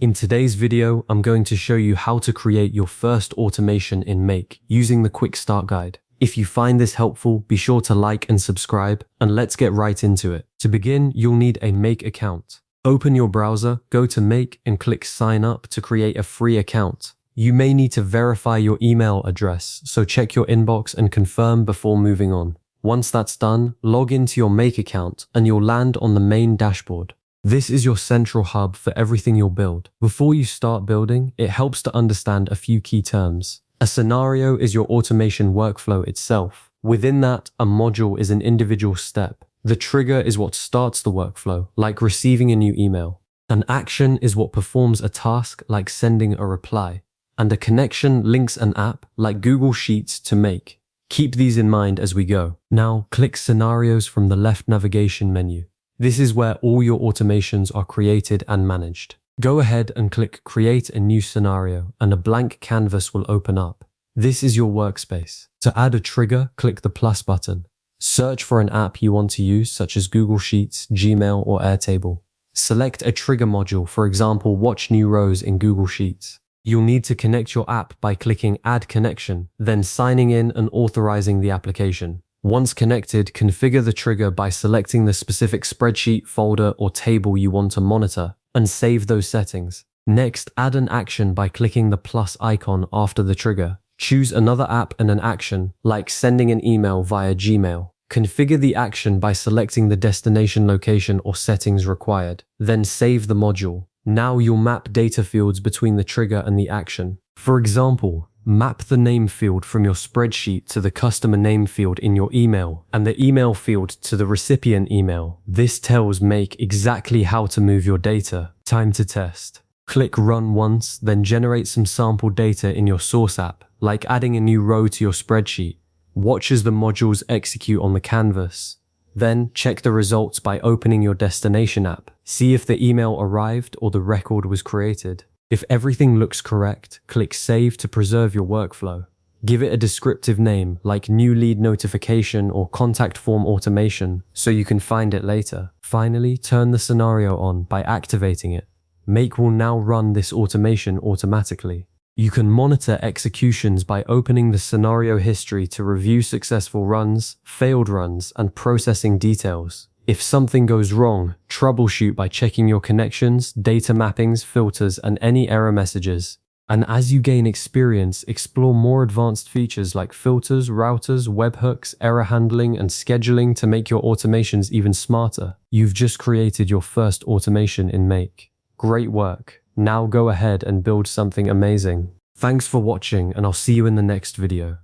In today's video, I'm going to show you how to create your first automation in Make using the Quick Start Guide. If you find this helpful, be sure to like and subscribe, and let's get right into it. To begin, you'll need a Make account. Open your browser, go to Make and click Sign Up to create a free account. You may need to verify your email address, so check your inbox and confirm before moving on. Once that's done, log into your Make account and you'll land on the main dashboard. This is your central hub for everything you'll build. Before you start building, it helps to understand a few key terms. A scenario is your automation workflow itself. Within that, a module is an individual step. The trigger is what starts the workflow, like receiving a new email. An action is what performs a task, like sending a reply. And a connection links an app, like Google Sheets, to Make. Keep these in mind as we go. Now, click Scenarios from the left navigation menu. This is where all your automations are created and managed. Go ahead and click Create a new scenario and a blank canvas will open up. This is your workspace. To add a trigger, click the plus button. Search for an app you want to use, such as Google Sheets, Gmail, or Airtable. Select a trigger module, for example, Watch New Rows in Google Sheets. You'll need to connect your app by clicking Add Connection, then signing in and authorizing the application. Once connected, configure the trigger by selecting the specific spreadsheet, folder, or table you want to monitor, and save those settings. Next, add an action by clicking the plus icon after the trigger. Choose another app and an action, like sending an email via Gmail. Configure the action by selecting the destination location or settings required. Then save the module. Now you'll map data fields between the trigger and the action. For example, map the name field from your spreadsheet to the customer name field in your email and the email field to the recipient email. This tells Make exactly how to move your data. Time to test. Click Run once, then generate some sample data in your source app, like adding a new row to your spreadsheet. Watch as the modules execute on the canvas. Then check the results by opening your destination app. See if the email arrived or the record was created. If everything looks correct, click Save to preserve your workflow. Give it a descriptive name like New Lead Notification or Contact Form Automation so you can find it later. Finally, turn the scenario on by activating it. Make will now run this automation automatically. You can monitor executions by opening the scenario history to review successful runs, failed runs, and processing details. If something goes wrong, troubleshoot by checking your connections, data mappings, filters, and any error messages. And as you gain experience, explore more advanced features like filters, routers, webhooks, error handling, and scheduling to make your automations even smarter. You've just created your first automation in Make. Great work. Now go ahead and build something amazing. Thanks for watching, and I'll see you in the next video.